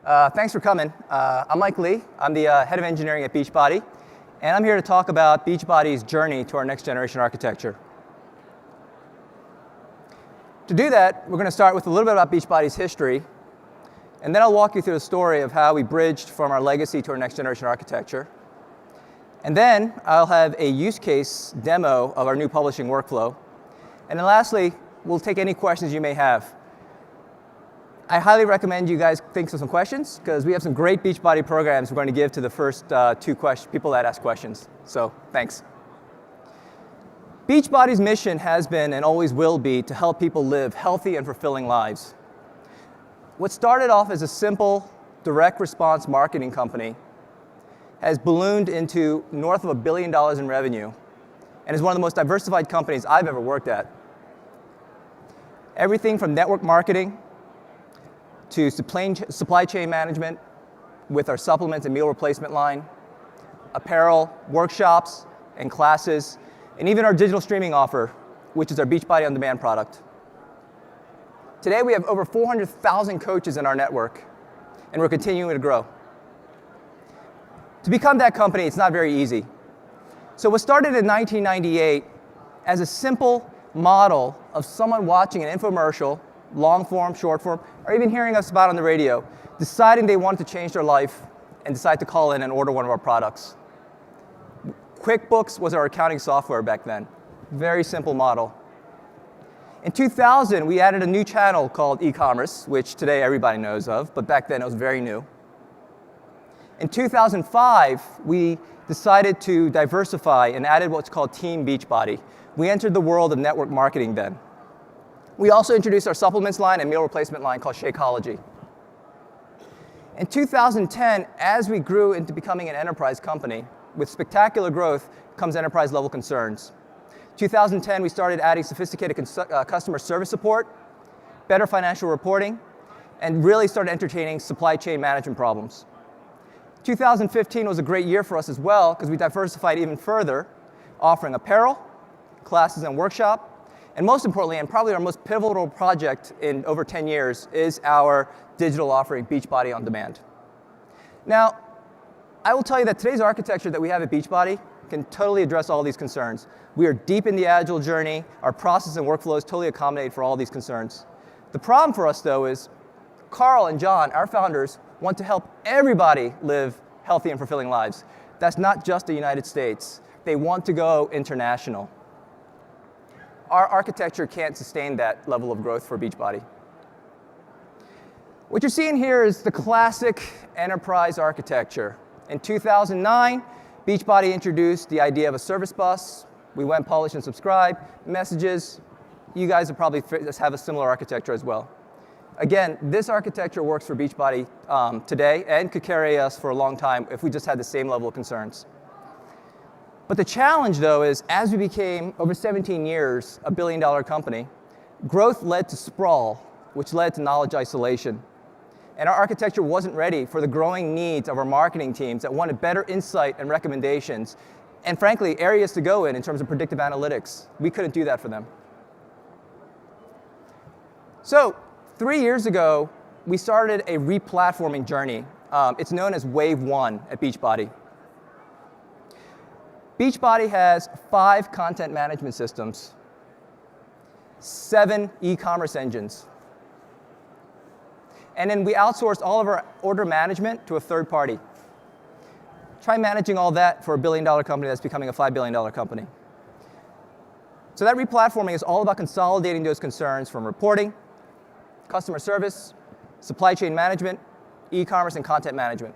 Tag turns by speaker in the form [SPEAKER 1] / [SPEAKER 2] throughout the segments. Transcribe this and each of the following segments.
[SPEAKER 1] Thanks for coming. I'm Mike Lee. I'm the head of engineering at Beachbody, and I'm here to talk about Beachbody's journey to our next generation architecture. To do that, we're going to start with a little bit about Beachbody's history, and then I'll walk you through the story of how we bridged from our legacy to our next generation architecture. And then I'll have a use case demo of our new publishing workflow. And then lastly, we'll take any questions you may have. I highly recommend you guys think of some questions, because we have some great Beachbody programs we're going to give to the first two people that ask questions. So thanks. Beachbody's mission has been and always will be to help people live healthy and fulfilling lives. What started off as a simple direct response marketing company has ballooned into north of $1 billion in revenue and is one of the most diversified companies I've ever worked at. Everything from network marketing to supply chain management with our supplements and meal replacement line, apparel, workshops, and classes, and even our digital streaming offer, which is our Beachbody On Demand product. Today we have over 400,000 coaches in our network, and we're continuing to grow. To become that company, it's not very easy. So what started in 1998 as a simple model of someone watching an infomercial, long form, short form, or even hearing us about on the radio, deciding they wanted to change their life and decide to call in and order one of our products. QuickBooks was our accounting software back then. Very simple model. In 2000, we added a new channel called e-commerce, which today everybody knows of, but back then it was very new. In 2005, we decided to diversify and added what's called Team Beachbody. We entered the world of network marketing then. We also introduced our supplements line and meal replacement line called Shakeology. In 2010, as we grew into becoming an enterprise company, with spectacular growth comes enterprise-level concerns. 2010, we started adding sophisticated customer service support, better financial reporting, and really started entertaining supply chain management problems. 2015 was a great year for us as well, because we diversified even further, offering apparel, classes and workshop, and most importantly, and probably our most pivotal project in over 10 years, is our digital offering, Beachbody On Demand. Now, I will tell you that today's architecture that we have at Beachbody can totally address all these concerns. We are deep in the agile journey. Our process and workflows totally accommodate for all these concerns. The problem for us, though, is Carl and John, our founders, want to help everybody live healthy and fulfilling lives. That's not just the United States. They want to go international. Our architecture can't sustain that level of growth for Beachbody. What you're seeing here is the classic enterprise architecture. In 2009, Beachbody introduced the idea of a service bus. We went publish and subscribe, messages. You guys will probably have a similar architecture as well. Again, this architecture works for Beachbody today and could carry us for a long time if we just had the same level of concerns. But the challenge, though, is as we became, over 17 years, a billion-dollar company, growth led to sprawl, which led to knowledge isolation. And our architecture wasn't ready for the growing needs of our marketing teams that wanted better insight and recommendations, and frankly, areas to go in terms of predictive analytics. We couldn't do that for them. So 3 years ago, we started a re-platforming journey. It's known as Wave 1 at Beachbody. Beachbody has 5 content management systems, 7 e-commerce engines, and then we outsourced all of our order management to a third party. Try managing all that for a billion-dollar company that's becoming a $5 billion company. So that re-platforming is all about consolidating those concerns from reporting, customer service, supply chain management, e-commerce, and content management.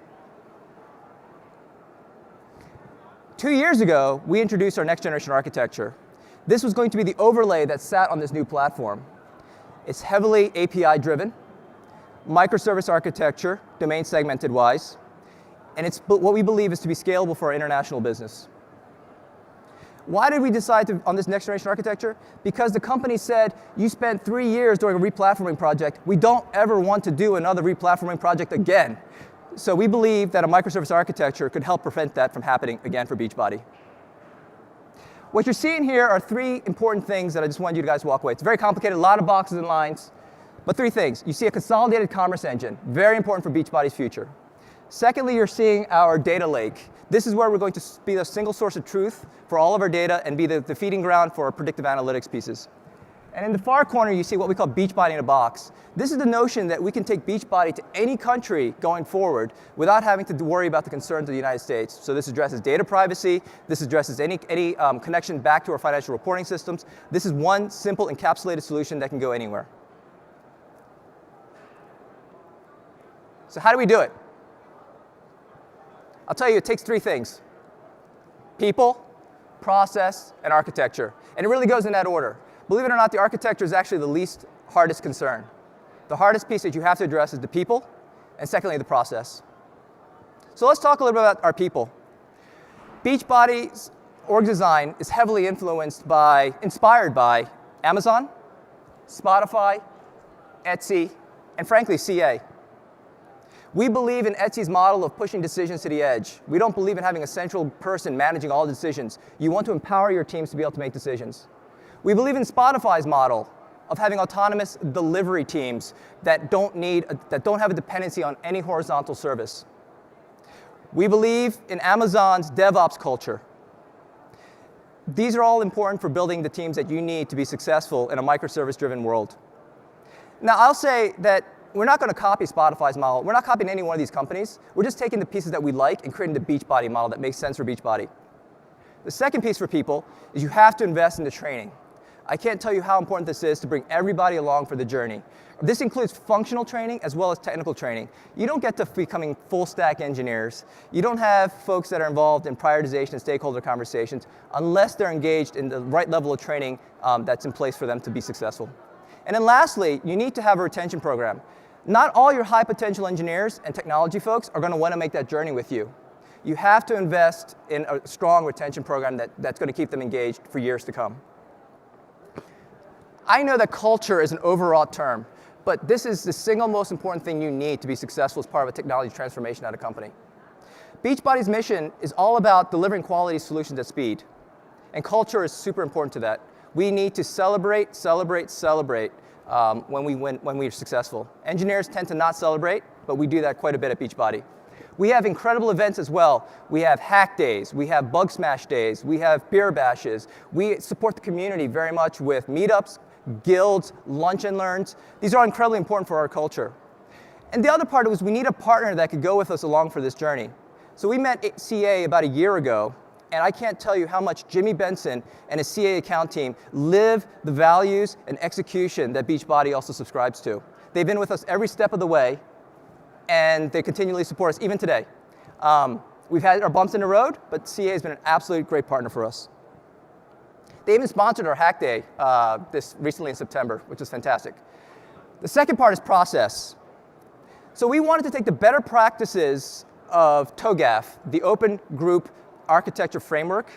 [SPEAKER 1] 2 years ago, we introduced our next generation architecture. This was going to be the overlay that sat on this new platform. It's heavily API-driven, Microservice Architecture, domain segmented-wise, and it's what we believe is to be scalable for our international business. Why did we decide on this next generation architecture? Because the company said, you spent 3 years doing a re-platforming project. We don't ever want to do another re-platforming project again. So we believe that a microservice architecture could help prevent that from happening again for Beachbody. What you're seeing here are 3 important things that I just wanted you guys to walk away. It's very complicated, a lot of boxes and lines. But three things. You see a consolidated commerce engine, very important for Beachbody's future. Secondly, you're seeing our data lake. This is where we're going to be the single source of truth for all of our data and be the feeding ground for our predictive analytics pieces. And in the far corner, you see what we call Beachbody in a box. This is the notion that we can take Beachbody to any country going forward without having to worry about the concerns of the United States. So this addresses data privacy. This addresses any connection back to our financial reporting systems. This is one simple encapsulated solution that can go anywhere. So how do we do it? I'll tell you, it takes three things: people, process, and architecture. And it really goes in that order. Believe it or not, the architecture is actually the least hardest concern. The hardest piece that you have to address is the people, and secondly, the process. So let's talk a little bit about our people. Beachbody's org design is heavily inspired by Amazon, Spotify, Etsy, and frankly, CA. We believe in Etsy's model of pushing decisions to the edge. We don't believe in having a central person managing all decisions. You want to empower your teams to be able to make decisions. We believe in Spotify's model of having autonomous delivery teams that don't have a dependency on any horizontal service. We believe in Amazon's DevOps culture. These are all important for building the teams that you need to be successful in a microservice-driven world. Now, I'll say that we're not going to copy Spotify's model. We're not copying any one of these companies. We're just taking the pieces that we like and creating the Beachbody model that makes sense for Beachbody. The second piece for people is you have to invest in the training. I can't tell you how important this is to bring everybody along for the journey. This includes functional training as well as technical training. You don't get to becoming full-stack engineers. You don't have folks that are involved in prioritization and stakeholder conversations unless they're engaged in the right level of training that's in place for them to be successful. And then lastly, you need to have a retention program. Not all your high-potential engineers and technology folks are going to want to make that journey with you. You have to invest in a strong retention program that's going to keep them engaged for years to come. I know that culture is an overwrought term, but this is the single most important thing you need to be successful as part of a technology transformation at a company. Beachbody's mission is all about delivering quality solutions at speed, and culture is super important to that. We need to celebrate when we're successful. Engineers tend to not celebrate, but we do that quite a bit at Beachbody. We have incredible events as well. We have hack days, we have bug smash days, we have beer bashes. We support the community very much with meetups, guilds, lunch and learns. These are incredibly important for our culture. And the other part was we need a partner that could go with us along for this journey. So we met CA about a year ago, and I can't tell you how much Jimmy Benson and his CA account team live the values and execution that Beachbody also subscribes to. They've been with us every step of the way, and they continually support us, even today. We've had our bumps in the road, but CA has been an absolute great partner for us. They even sponsored our Hack Day this recently in September, which is fantastic. The second part is process. So we wanted to take the better practices of TOGAF, the Open Group Architecture Framework,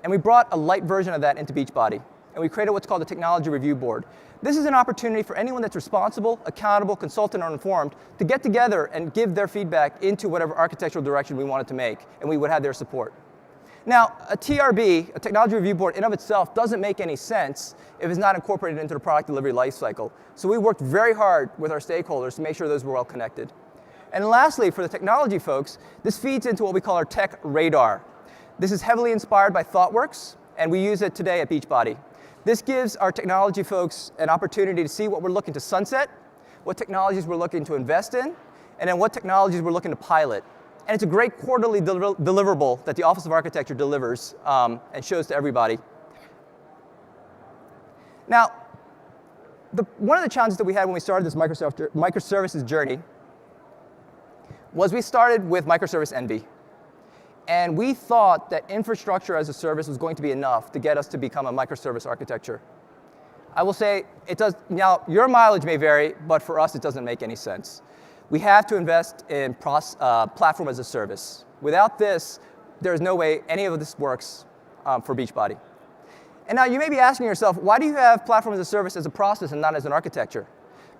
[SPEAKER 1] and we brought a light version of that into Beachbody. And we created what's called a Technology Review Board. This is an opportunity for anyone that's responsible, accountable, consultant, or informed to get together and give their feedback into whatever architectural direction we wanted to make, and we would have their support. Now, a TRB, a Technology Review Board, in of itself doesn't make any sense if it's not incorporated into the product delivery lifecycle. So we worked very hard with our stakeholders to make sure those were well connected. And lastly, for the technology folks, this feeds into what we call our tech radar. This is heavily inspired by ThoughtWorks, and we use it today at Beachbody. This gives our technology folks an opportunity to see what we're looking to sunset, what technologies we're looking to invest in, and then what technologies we're looking to pilot. And it's a great quarterly deliverable that the Office of Architecture delivers and shows to everybody. Now, one of the challenges that we had when we started this microservices journey was we started with microservice envy. And we thought that infrastructure as a service was going to be enough to get us to become a microservice architecture. I will say, it does. Now, your mileage may vary, but for us, it doesn't make any sense. We have to invest in platform as a service. Without this, there's no way any of this works for Beachbody. And now you may be asking yourself, why do you have platform as a service as a process and not as an architecture?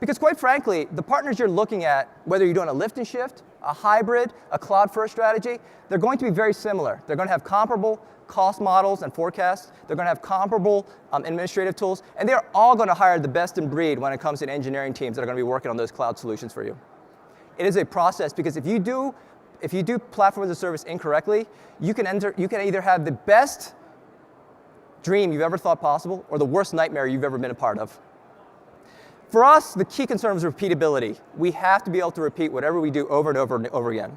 [SPEAKER 1] Because quite frankly, the partners you're looking at, whether you're doing a lift and shift, a hybrid, a cloud-first strategy, they're going to be very similar. They're going to have comparable cost models and forecasts. They're going to have comparable administrative tools. And they're all going to hire the best in breed when it comes to engineering teams that are going to be working on those cloud solutions for you. It is a process, because if you do platform as a service incorrectly, you can either have the best dream you've ever thought possible or the worst nightmare you've ever been a part of. For us, the key concern is repeatability. We have to be able to repeat whatever we do over and over and over again.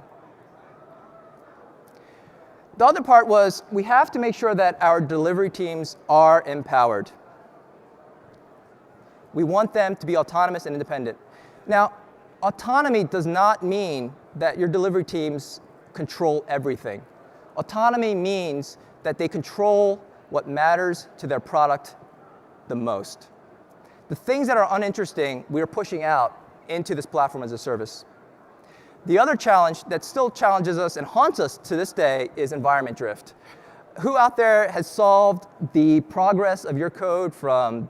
[SPEAKER 1] The other part was we have to make sure that our delivery teams are empowered. We want them to be autonomous and independent. Now, autonomy does not mean that your delivery teams control everything. Autonomy means that they control what matters to their product the most. The things that are uninteresting, we are pushing out into this platform as a service. The other challenge that still challenges us and haunts us to this day is environment drift. Who out there has solved the progress of your code from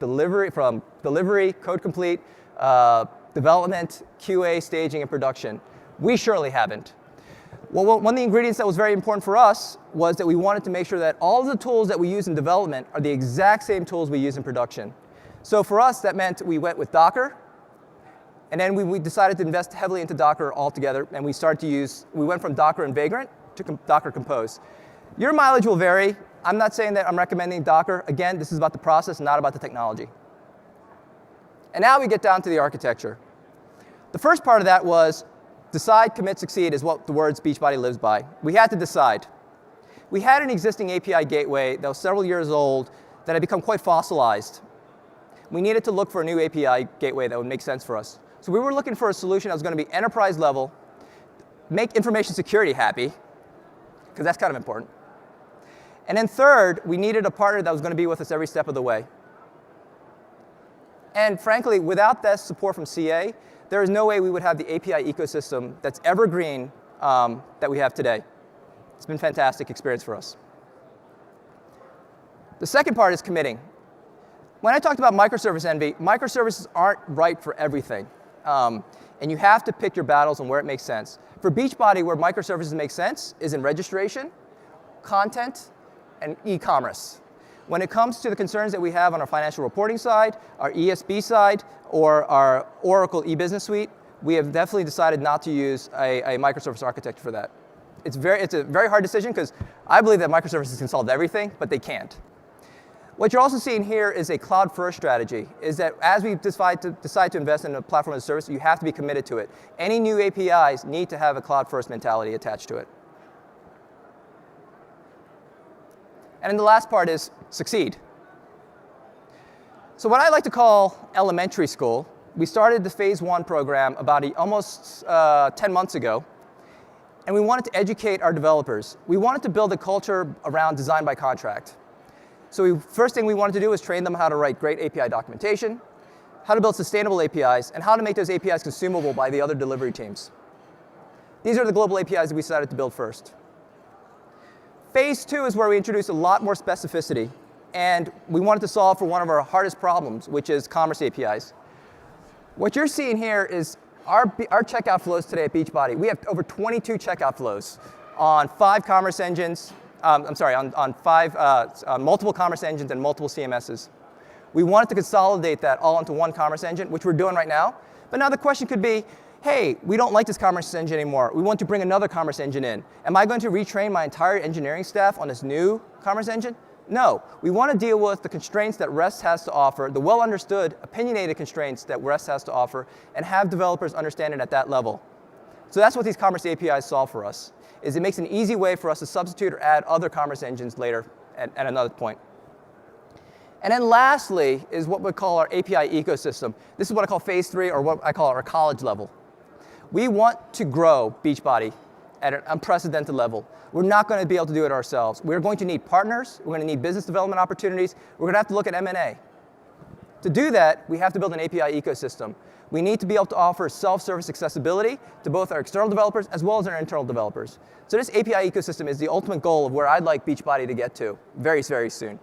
[SPEAKER 1] delivery, code complete, development, QA, staging, and production? We surely haven't. Well, one of the ingredients that was very important for us was that we wanted to make sure that all of the tools that we use in development are the exact same tools we use in production. So for us, that meant we went with Docker, and then we decided to invest heavily into Docker altogether, and we went from Docker and Vagrant to Docker Compose. Your mileage will vary. I'm not saying that I'm recommending Docker. Again, this is about the process, not about the technology. And now we get down to the architecture. The first part of that was decide, commit, succeed is what the words Beachbody lives by. We had to decide. We had an existing API gateway that was several years old that had become quite fossilized. We needed to look for a new API gateway that would make sense for us. So we were looking for a solution that was going to be enterprise level, make information security happy, because that's kind of important. And then third, we needed a partner that was going to be with us every step of the way. And frankly, without that support from CA, there is no way we would have the API ecosystem that's evergreen that we have today. It's been a fantastic experience for us. The second part is committing. When I talked about microservice envy, microservices aren't right for everything. And you have to pick your battles and where it makes sense. For Beachbody, where microservices make sense is in registration, content, and e-commerce. When it comes to the concerns that we have on our financial reporting side, our ESB side, or our Oracle e-business suite, we have definitely decided not to use a microservice architecture for that. It's a very hard decision, because I believe that microservices can solve everything, but they can't. What you're also seeing here is a cloud-first strategy, is that as we decide to invest in a platform as a service, you have to be committed to it. Any new APIs need to have a cloud-first mentality attached to it. And then the last part is succeed. So what I like to call elementary school, we started the phase 1 program about almost 10 months ago, and we wanted to educate our developers. We wanted to build a culture around design by contract. So first thing we wanted to do was train them how to write great API documentation, how to build sustainable APIs, and how to make those APIs consumable by the other delivery teams. These are the global APIs that we decided to build first. Phase 2 is where we introduced a lot more specificity, and we wanted to solve for one of our hardest problems, which is commerce APIs. What you're seeing here is our checkout flows today at Beachbody. We have over 22 checkout flows on 5 commerce engines, on multiple commerce engines and multiple CMSs. We wanted to consolidate that all into one commerce engine, which we're doing right now. But now the question could be, hey, we don't like this commerce engine anymore. We want to bring another commerce engine in. Am I going to retrain my entire engineering staff on this new commerce engine? No. We want to deal with the constraints that REST has to offer, the well-understood, opinionated constraints that REST has to offer, and have developers understand it at that level. So that's what these commerce APIs solve for us, is it makes an easy way for us to substitute or add other commerce engines later at another point. And then lastly is what we call our API ecosystem. This is what I call phase 3, or what I call our college level. We want to grow Beachbody at an unprecedented level. We're not going to be able to do it ourselves. We're going to need partners. We're going to need business development opportunities. We're going to have to look at M&A. To do that, we have to build an API ecosystem. We need to be able to offer self-service accessibility to both our external developers as well as our internal developers. So this API ecosystem is the ultimate goal of where I'd like Beachbody to get to very, very soon.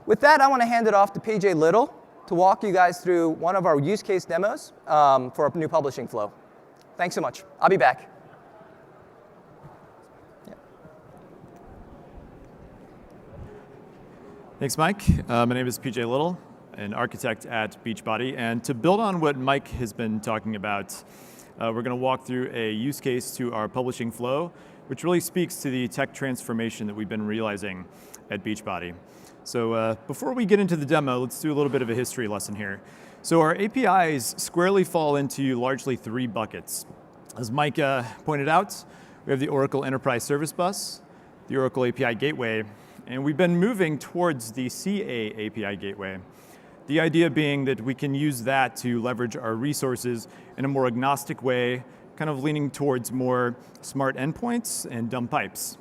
[SPEAKER 1] With that, I want to hand it off to PJ Little, to walk you guys through one of our use case demos for our new publishing flow. Thanks so much. I'll be back.
[SPEAKER 2] Thanks, Mike. My name is PJ Little, an architect at Beachbody. And to build on what Mike has been talking about, we're going to walk through a use case to our publishing flow, which really speaks to the tech transformation that we've been realizing at Beachbody. So before we get into the demo, let's do a little bit of a history lesson here. So our APIs squarely fall into largely 3 buckets. As Mike pointed out, we have the Oracle Enterprise Service Bus, the Oracle API Gateway, and we've been moving towards the CA API Gateway. The idea being that we can use that to leverage our resources in a more agnostic way, kind of leaning towards more smart endpoints and dumb pipes.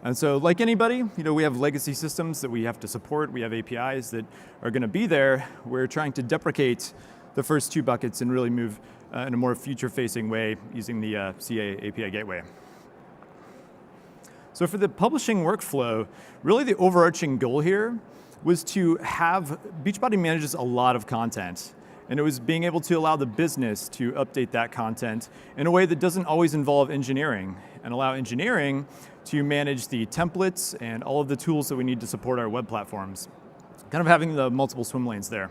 [SPEAKER 2] And so like anybody, we have legacy systems that we have to support. We have APIs that are going to be there. We're trying to deprecate the first 2 buckets and really move in a more future-facing way using the CA API Gateway. So for the publishing workflow, really the overarching goal here was to have, Beachbody manages a lot of content, and it was being able to allow the business to update that content in a way that doesn't always involve engineering, and allow engineering to manage the templates and all of the tools that we need to support our web platforms. Kind of having the multiple swim lanes there.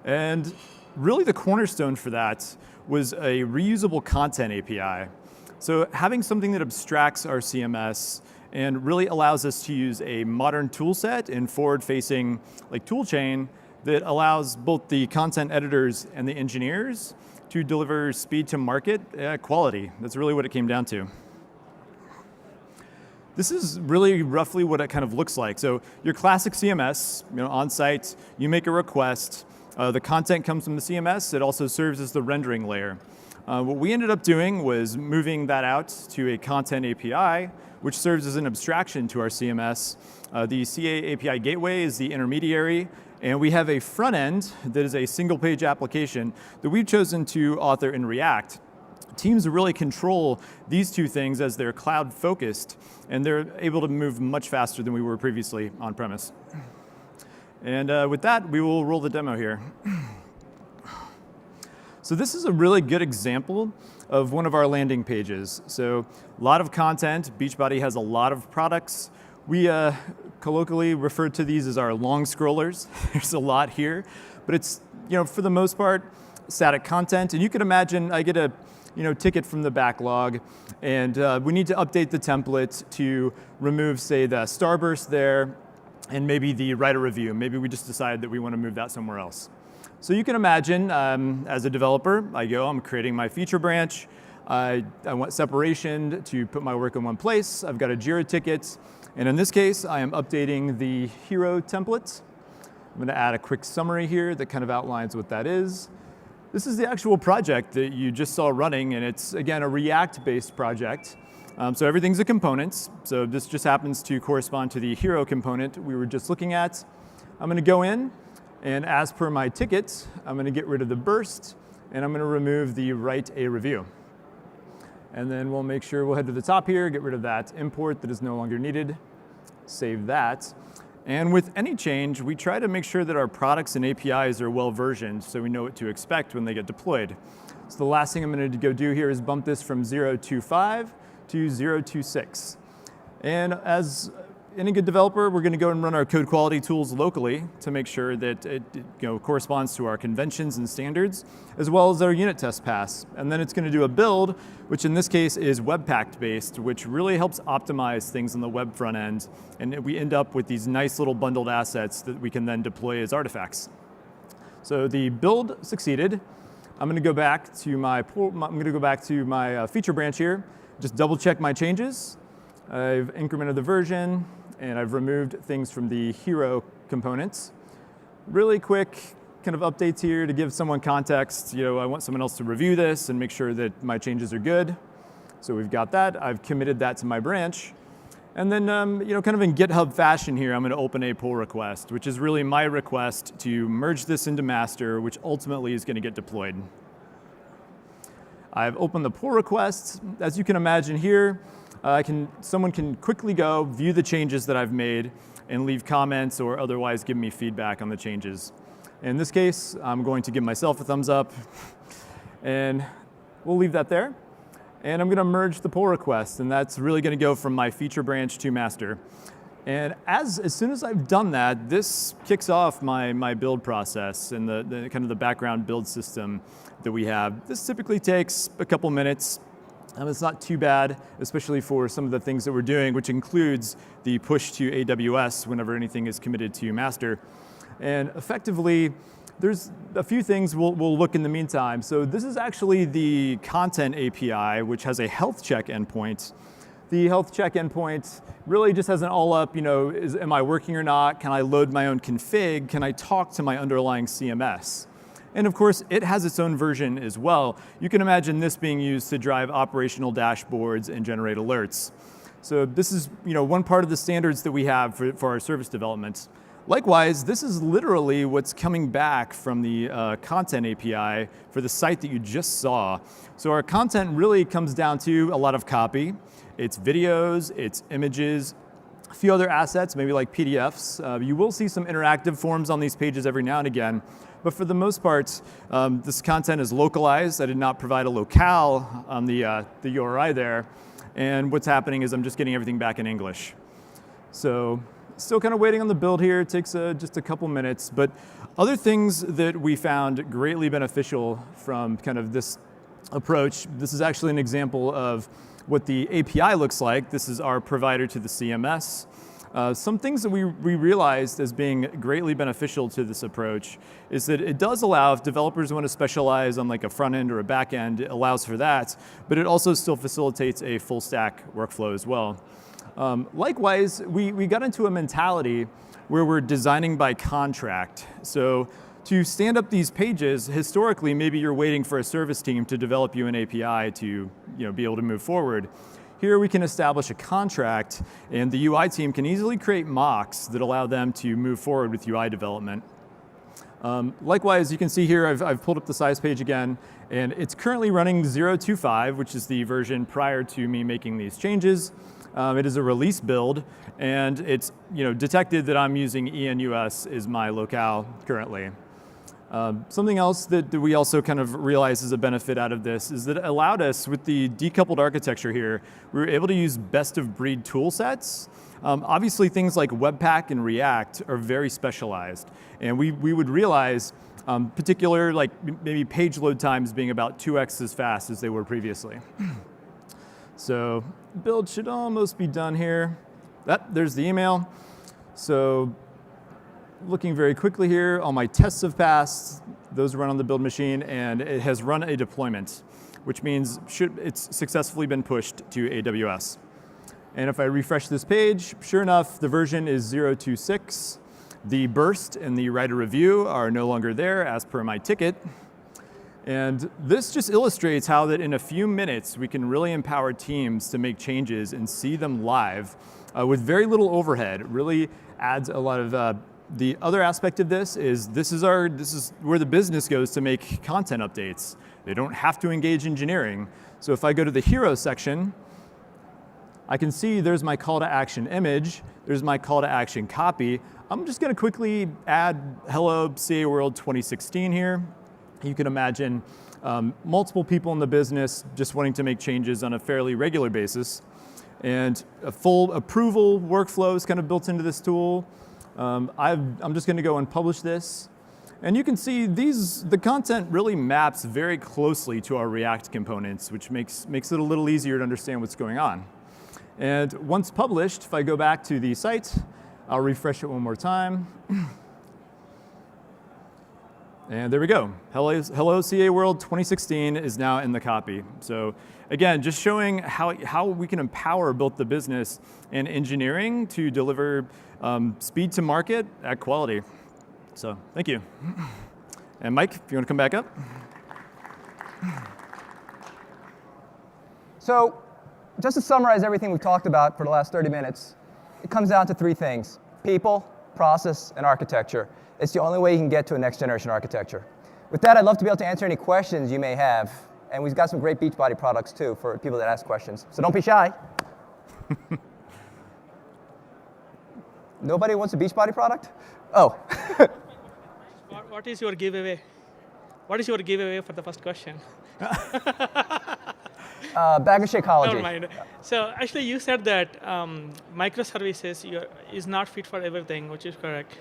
[SPEAKER 2] And really the cornerstone for that was a reusable content API. So having something that abstracts our CMS and really allows us to use a modern tool set and forward-facing tool chain that allows both the content editors and the engineers to deliver speed to market quality. That's really what it came down to. This is really roughly what it kind of looks like. So your classic CMS, on site, you make a request. The content comes from the CMS. It also serves as the rendering layer. What we ended up doing was moving that out to a content API, which serves as an abstraction to our CMS. The CA API Gateway is the intermediary, and we have a front end that is a single page application that we've chosen to author in React. Teams really control these 2 things as they're cloud focused, and they're able to move much faster than we were previously on premise. And with that, we will roll the demo here. So this is a really good example of one of our landing pages. So a lot of content. Beachbody has a lot of products. We colloquially refer to these as our long scrollers. There's a lot here, but it's for the most part static content. And you can imagine I get a ticket from the backlog, and we need to update the template to remove, say, the starburst there, and maybe the write a review. Maybe we just decide that we want to move that somewhere else. So you can imagine, as a developer, I'm creating my feature branch. I want separation to put my work in one place. I've got a Jira ticket. And in this case, I am updating the hero template. I'm going to add a quick summary here that kind of outlines what that is. This is the actual project that you just saw running, and it's, again, a React-based project. So everything's a component. So this just happens to correspond to the hero component we were just looking at. I'm going to go in. And as per my ticket, I'm going to get rid of the burst, and I'm going to remove the write a review. And then we'll make sure we'll head to the top here, get rid of that import that is no longer needed, save that. And with any change, we try to make sure that our products and APIs are well versioned so we know what to expect when they get deployed. So the last thing I'm going to go do here is bump this from 0.25 to 0.26. And as any good developer, we're going to go and run our code quality tools locally to make sure that it corresponds to our conventions and standards, as well as our unit test pass. And then it's going to do a build, which in this case is Webpack based, which really helps optimize things on the web front end. And we end up with these nice little bundled assets that we can then deploy as artifacts. So the build succeeded. I'm going to go back to my feature branch here, just double check my changes. I've incremented the version, and I've removed things from the hero components. Really quick kind of updates here to give someone context. I want someone else to review this and make sure that my changes are good. So we've got that. I've committed that to my branch. And then, kind of in GitHub fashion here, I'm going to open a pull request, which is really my request to merge this into master, which ultimately is going to get deployed. I've opened the pull request. As you can imagine here, someone can quickly go view the changes that I've made and leave comments or otherwise give me feedback on the changes. In this case, I'm going to give myself a thumbs up, and we'll leave that there. And I'm going to merge the pull request, and that's really going to go from my feature branch to master. And as soon as I've done that, this kicks off my build process and the kind of the background build system that we have. This typically takes a couple minutes. It's not too bad, especially for some of the things that we're doing, which includes the push to AWS whenever anything is committed to master. And effectively, there's a few things we'll look in the meantime. So this is actually the content API, which has a health check endpoint. The health check endpoint really just has an all up, am I working or not? Can I load my own config? Can I talk to my underlying CMS? And of course, it has its own version as well. You can imagine this being used to drive operational dashboards and generate alerts. So this is one part of the standards that we have for our service development. Likewise, this is literally what's coming back from the content API for the site that you just saw. So our content really comes down to a lot of copy. It's videos, it's images, a few other assets, maybe like PDFs. You will see some interactive forms on these pages every now and again. But for the most part, this content is localized. I did not provide a locale on the URI there. And what's happening is I'm just getting everything back in English. So still kind of waiting on the build here. It takes just a couple minutes. But other things that we found greatly beneficial from kind of this approach, this is actually an example of what the API looks like. This is our provider to the CMS. Some things that we realized as being greatly beneficial to this approach is that it does allow, if developers want to specialize on like a front end or a back end, it allows for that, but it also still facilitates a full stack workflow as well. Likewise, we got into a mentality where we're designing by contract. So to stand up these pages, historically, maybe you're waiting for a service team to develop you an API to be able to move forward. Here we can establish a contract, and the UI team can easily create mocks that allow them to move forward with UI development. Likewise, you can see here, I've pulled up the size page again, and it's currently running 0.25, which is the version prior to me making these changes. It is a release build, and it's detected that I'm using ENUS as my locale currently. Something else that we also kind of realized as a benefit out of this is that it allowed us, with the decoupled architecture here, we were able to use best of breed tool sets. Obviously, things like Webpack and React are very specialized. And we would realize particular, like maybe page load times being about 2x as fast as they were previously. So build should almost be done here. There's the email. So looking very quickly here, all my tests have passed. Those run on the build machine, and it has run a deployment, which means it's successfully been pushed to AWS. And if I refresh this page, sure enough, the version is 0.26. The burst and the write a review are no longer there as per my ticket. And this just illustrates how that in a few minutes, we can really empower teams to make changes and see them live with very little overhead. It really adds a lot of the other aspect of this is where the business goes to make content updates. They don't have to engage engineering. So if I go to the hero section, I can see there's my call to action image, there's my call to action copy. I'm just going to quickly add hello CA World 2016 here. You can imagine multiple people in the business just wanting to make changes on a fairly regular basis. And a full approval workflow is kind of built into this tool. I'm just going to go and publish this. And you can see the content really maps very closely to our React components, which makes it a little easier to understand what's going on. And once published, if I go back to the site, I'll refresh it one more time. And there we go. Hello CA World 2016 is now in the copy. So again, just showing how we can empower both the business and engineering to deliver speed to market at quality. So thank you. And Mike, if you want to come back up.
[SPEAKER 1] So just to summarize everything we've talked about for the last 30 minutes, it comes down to three things: people, process, and architecture. It's the only way you can get to a next generation architecture. With that, I'd love to be able to answer any questions you may have. And we've got some great Beachbody products too for people that ask questions. So don't be shy. Nobody wants a Beachbody product? Oh.
[SPEAKER 3] What is your giveaway? What is your giveaway for the first question?
[SPEAKER 1] Bag of Shakeology.
[SPEAKER 3] Never mind. So actually, you said that microservices is not fit for everything, which is correct.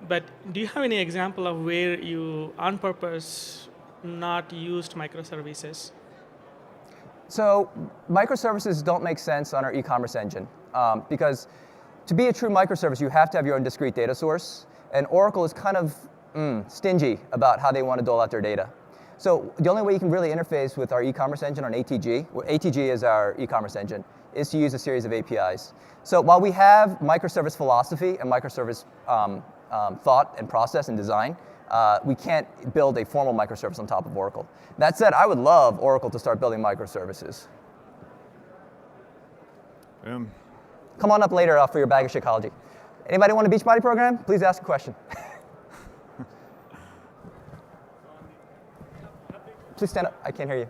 [SPEAKER 3] But do you have any example of where you, on purpose, not used microservices?
[SPEAKER 1] So microservices don't make sense on our e-commerce engine because to be a true microservice, you have to have your own discrete data source. And Oracle is kind of stingy about how they want to dole out their data. So the only way you can really interface with our e-commerce engine on ATG, ATG is our e-commerce engine, is to use a series of APIs. So while we have microservice philosophy and microservice thought and process and design, we can't build a formal microservice on top of Oracle. That said, I would love Oracle to start building microservices. Come on up later for your bag of Shakeology. Anybody want a Beachbody program? Please ask a question. Please stand up. I can't hear you.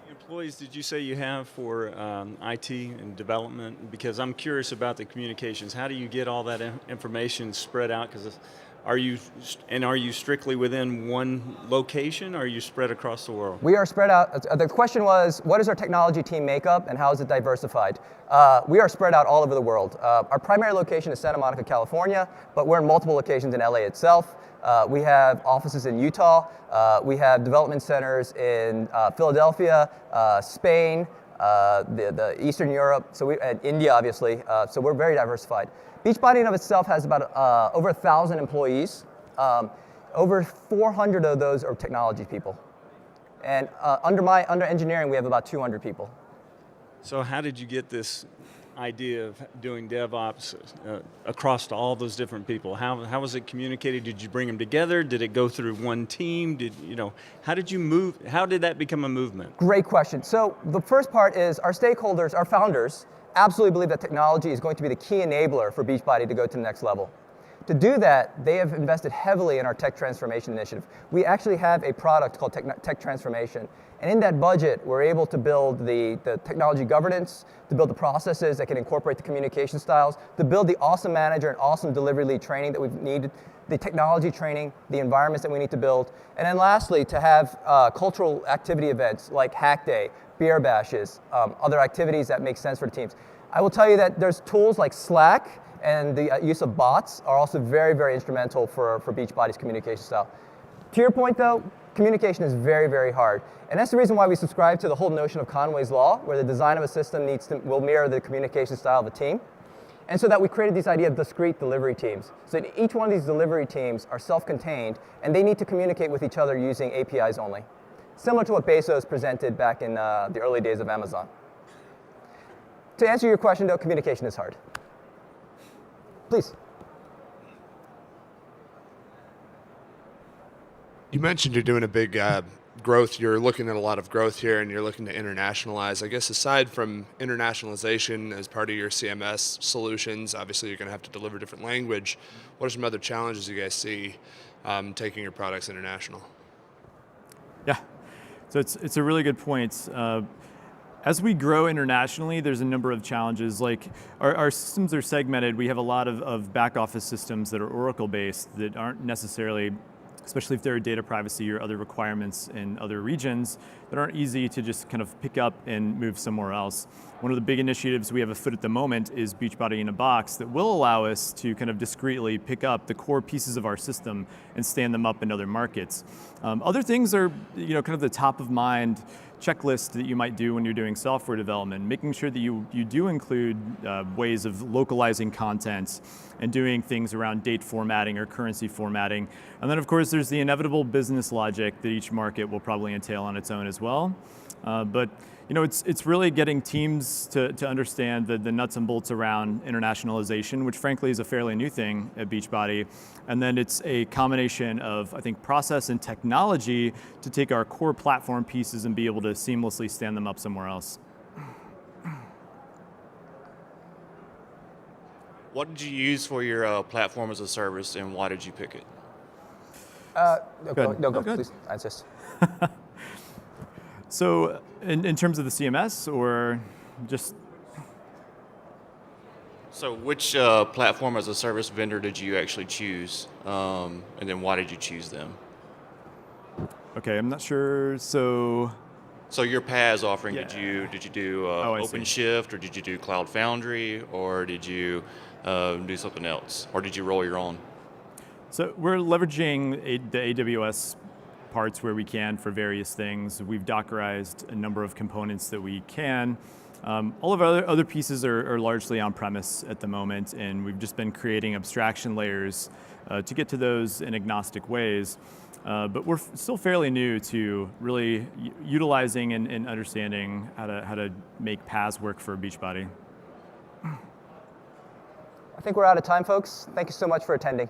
[SPEAKER 4] Employees did you say you have for IT and development? Because I'm curious about the communications. How do you get all that information spread out? Because are you strictly within one location, or are you spread across the world?
[SPEAKER 1] We are spread out. The question was, what is our technology team makeup and how is it diversified? We are spread out all over the world. Our primary location is Santa Monica, California, but we're in multiple locations in LA itself. We have offices in Utah. We have development centers in Philadelphia, Spain, the Eastern Europe, and India, obviously. So we're very diversified. Beachbody in of itself has about over 1,000 employees. Over 400 of those are technology people. And under engineering, we have about 200 people.
[SPEAKER 4] So how did you get this idea of doing DevOps across all those different people? How was it communicated? Did you bring them together? Did it go through one team? How did you move? How did that become a movement?
[SPEAKER 1] Great question. So the first part is our stakeholders, our founders, absolutely believe that technology is going to be the key enabler for Beachbody to go to the next level. To do that, they have invested heavily in our tech transformation initiative. We actually have a product called Tech Transformation. And in that budget, we're able to build the technology governance, to build the processes that can incorporate the communication styles, to build the awesome manager and awesome delivery lead training that we've needed, the technology training, the environments that we need to build. And then lastly, to have cultural activity events like Hack Day, beer bashes, other activities that make sense for the teams. I will tell you that there's tools like Slack and the use of bots are also very, very instrumental for Beachbody's communication style. To your point though, communication is very, very hard. And that's the reason why we subscribe to the whole notion of Conway's Law, where the design of a system will mirror the communication style of a team. And so that we created this idea of discrete delivery teams. So that each one of these delivery teams are self-contained, and they need to communicate with each other using APIs only. Similar to what Bezos presented back in the early days of Amazon. To answer your question though, communication is hard. Please.
[SPEAKER 5] You mentioned you're doing a big growth. You're looking at a lot of growth here, and you're looking to internationalize. I guess aside from internationalization as part of your CMS solutions, obviously you're going to have to deliver different language. What are some other challenges you guys see taking your products international?
[SPEAKER 2] Yeah, so it's a really good point. As we grow internationally, there's a number of challenges. Like our systems are segmented. We have a lot of back office systems that are Oracle-based that aren't necessarily, especially if there are data privacy or other requirements in other regions, that aren't easy to just kind of pick up and move somewhere else. One of the big initiatives we have afoot at the moment is Beachbody in a Box that will allow us to kind of discreetly pick up the core pieces of our system and stand them up in other markets. Other things are, kind of the top of mind checklist that you might do when you're doing software development, making sure that you do include ways of localizing content and doing things around date formatting or currency formatting. And then of course there's the inevitable business logic that each market will probably entail on its own as well. But it's really getting teams to understand the nuts and bolts around internationalization, which frankly is a fairly new thing at Beachbody. And then it's a combination of, I think, process and technology to take our core platform pieces and be able to seamlessly stand them up somewhere else.
[SPEAKER 6] What did you use for your platform as a service, and why did you pick it?
[SPEAKER 1] Go, please. I insist.
[SPEAKER 2] So in terms of the CMS, or just?
[SPEAKER 6] So which platform as a service vendor did you actually choose? And then why did you choose them?
[SPEAKER 2] Okay, I'm not sure. So
[SPEAKER 6] your PaaS offering,
[SPEAKER 2] Yeah.
[SPEAKER 6] did you do
[SPEAKER 2] I see.
[SPEAKER 6] OpenShift, or did you do Cloud Foundry, or did you do something else, or did you roll your own?
[SPEAKER 2] So we're leveraging the AWS parts where we can for various things. We've Dockerized a number of components that we can. All of our other pieces are largely on-premise at the moment, and we've just been creating abstraction layers to get to those in agnostic ways. But we're still fairly new to really utilizing and understanding how to make PaaS work for Beachbody.
[SPEAKER 1] I think we're out of time, folks. Thank you so much for attending.